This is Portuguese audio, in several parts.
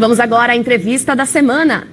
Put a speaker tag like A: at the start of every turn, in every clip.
A: Vamos agora à entrevista da semana.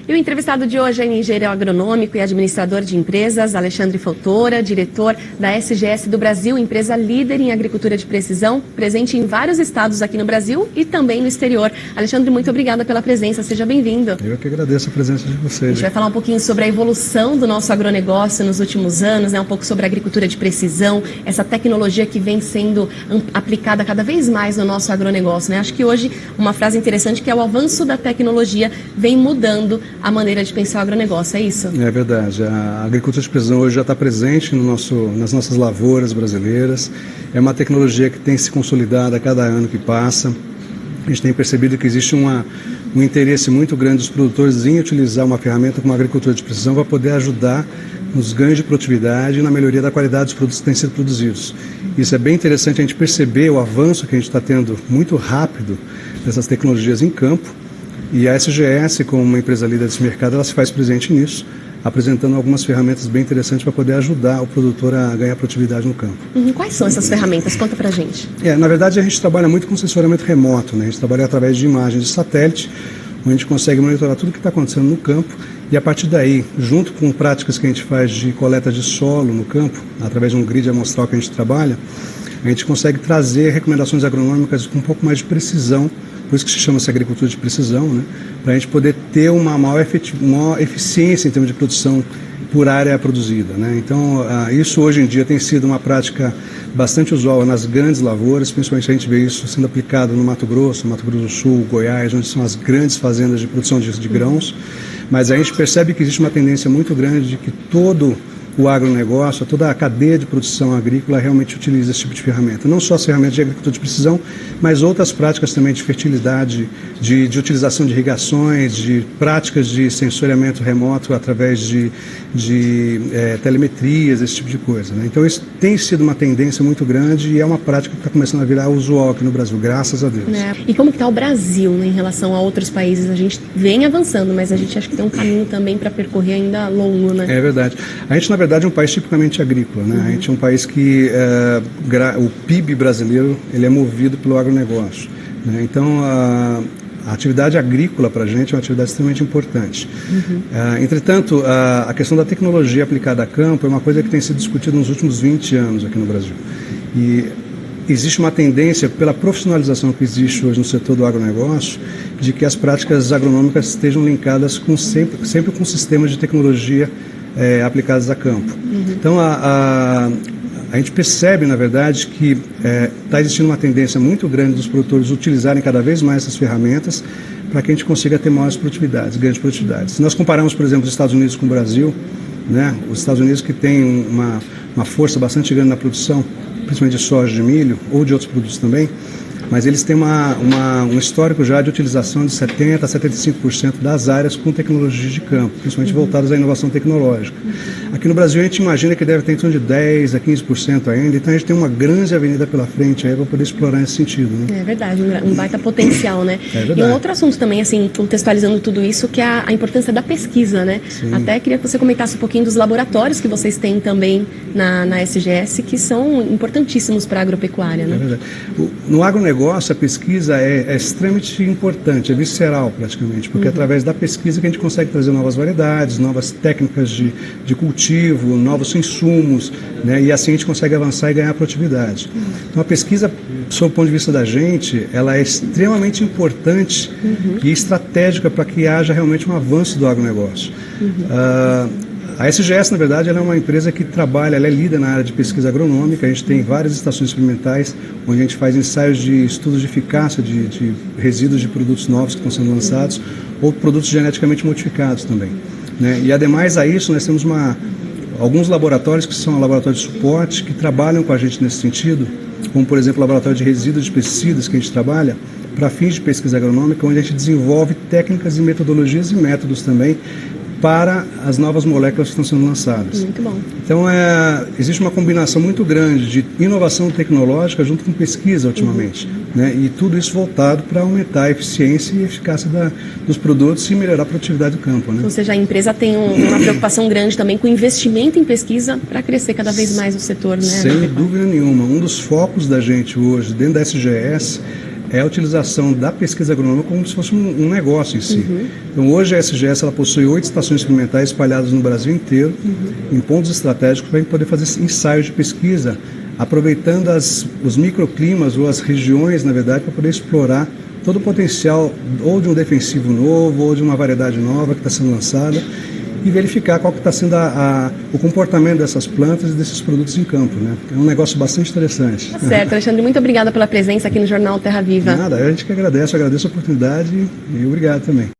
A: E o entrevistado de hoje é engenheiro agronômico e administrador de empresas, Alexandre Fautora, diretor da SGS do Brasil, empresa líder em agricultura de precisão, presente em vários estados aqui no Brasil e também no exterior. Alexandre, muito obrigada pela presença, seja bem-vindo.
B: Eu que agradeço a presença de vocês.
A: A gente vai falar um pouquinho sobre a evolução do nosso agronegócio nos últimos anos, né? Um pouco sobre a agricultura de precisão, essa tecnologia que vem sendo aplicada cada vez mais no nosso agronegócio, né? Acho que hoje uma frase interessante que é o avanço da tecnologia vem mudando a maneira de pensar o agronegócio, é isso? É
B: verdade. A agricultura de precisão hoje já está presente nas nossas lavouras brasileiras. É uma tecnologia que tem se consolidado a cada ano que passa. A gente tem percebido que existe um interesse muito grande dos produtores em utilizar uma ferramenta como a agricultura de precisão para poder ajudar nos ganhos de produtividade e na melhoria da qualidade dos produtos que têm sido produzidos. Isso é bem interessante a gente perceber o avanço que a gente está tendo muito rápido dessas tecnologias em campo. E a SGS, como uma empresa líder desse mercado, ela se faz presente nisso, apresentando algumas ferramentas bem interessantes para poder ajudar o produtor a ganhar produtividade no campo.
A: Quais são essas ferramentas? Conta pra gente.
B: Na verdade, a gente trabalha muito com sensoriamento remoto, né? A gente trabalha através de imagens de satélite, onde a gente consegue monitorar tudo o que está acontecendo no campo e, a partir daí, junto com práticas que a gente faz de coleta de solo no campo, através de um grid amostral que a gente trabalha, a gente consegue trazer recomendações agronômicas com um pouco mais de precisão, por isso que se chama-se agricultura de precisão, né? Para a gente poder ter uma maior eficiência em termos de produção por área produzida, né? Então, isso hoje em dia tem sido uma prática bastante usual nas grandes lavouras, principalmente a gente vê isso sendo aplicado no Mato Grosso do Sul, Goiás, onde são as grandes fazendas de produção de grãos, mas a gente percebe que existe uma tendência muito grande de que todo o agronegócio, toda a cadeia de produção agrícola realmente utiliza esse tipo de ferramenta. Não só as ferramentas de agricultura de precisão, mas outras práticas também de fertilidade, de utilização de irrigações, de práticas de sensoriamento remoto através de telemetrias, esse tipo de coisa, né? Então isso tem sido uma tendência muito grande e é uma prática que está começando a virar usual aqui no Brasil, graças a Deus.
A: E como que está o Brasil, né, em relação a outros países? A gente vem avançando, mas a gente acha que tem um caminho também para percorrer ainda longo, né? É
B: verdade. A gente, na verdade, é um país tipicamente agrícola, né? A gente é um país que o PIB brasileiro ele é movido pelo agronegócio, né? Então, a atividade agrícola para a gente é uma atividade extremamente importante. Entretanto, a questão da tecnologia aplicada a campo é uma coisa que tem sido discutida nos últimos 20 anos aqui no Brasil. E existe uma tendência, pela profissionalização que existe hoje no setor do agronegócio, de que as práticas agronômicas estejam linkadas sempre com sistemas de tecnologia aplicadas a campo. Então, a gente percebe, na verdade, que está existindo uma tendência muito grande dos produtores utilizarem cada vez mais essas ferramentas para que a gente consiga ter maiores produtividades, grandes produtividades. Se nós compararmos, por exemplo, os Estados Unidos com o Brasil, né, os Estados Unidos que tem uma força bastante grande na produção, principalmente de soja, de milho ou de outros produtos também, mas eles têm um histórico já de utilização de 70% a 75% das áreas com tecnologias de campo, principalmente voltadas à inovação tecnológica. Aqui no Brasil a gente imagina que deve ter em torno de 10% a 15% ainda, então a gente tem uma grande avenida pela frente aí para poder explorar nesse sentido, né?
A: É verdade, um baita potencial, né?
B: E
A: um outro assunto também, assim, contextualizando tudo isso, que é a importância da pesquisa, né?
B: Sim.
A: Até queria que você comentasse um pouquinho dos laboratórios que vocês têm também na SGS, que são importantíssimos para a agropecuária, né?
B: É verdade. No agronegócio, a pesquisa é extremamente importante, é visceral praticamente, porque é através da pesquisa que a gente consegue trazer novas variedades, novas técnicas de cultivo, novos insumos, né? E assim a gente consegue avançar e ganhar produtividade. Então a pesquisa, sob o ponto de vista da gente, ela é extremamente importante e estratégica para que haja realmente um avanço do agronegócio. A SGS, na verdade, ela é uma empresa que trabalha, ela é líder na área de pesquisa agronômica. A gente tem várias estações experimentais onde a gente faz ensaios de estudos de eficácia de resíduos de produtos novos que estão sendo lançados ou produtos geneticamente modificados também, né? E, ademais a isso, nós temos alguns laboratórios que são laboratórios de suporte que trabalham com a gente nesse sentido, como, por exemplo, o laboratório de resíduos de pesticidas que a gente trabalha para fins de pesquisa agronômica, onde a gente desenvolve técnicas e metodologias e métodos também para as novas moléculas que estão sendo lançadas.
A: Muito bom.
B: Então, existe uma combinação muito grande de inovação tecnológica junto com pesquisa ultimamente, né? E tudo isso voltado para aumentar a eficiência e eficácia dos produtos e melhorar a produtividade do campo, né?
A: Ou seja, a empresa tem uma preocupação grande também com investimento em pesquisa para crescer cada vez mais o setor, né?
B: Sem dúvida nenhuma. Um dos focos da gente hoje, dentro da SGS, é a utilização da pesquisa agronômica como se fosse um negócio em si. Então, hoje a SGS ela possui 8 estações experimentais espalhadas no Brasil inteiro, em pontos estratégicos, para a gente poder fazer ensaios de pesquisa, aproveitando os microclimas ou as regiões, na verdade, para poder explorar todo o potencial ou de um defensivo novo ou de uma variedade nova que está sendo lançada e verificar qual que está sendo o comportamento dessas plantas e desses produtos em campo, né? É um negócio bastante interessante.
A: Tá certo, Alexandre, muito obrigada pela presença aqui no Jornal Terra Viva.
B: Nada, a gente que agradece, eu agradeço a oportunidade e obrigado também.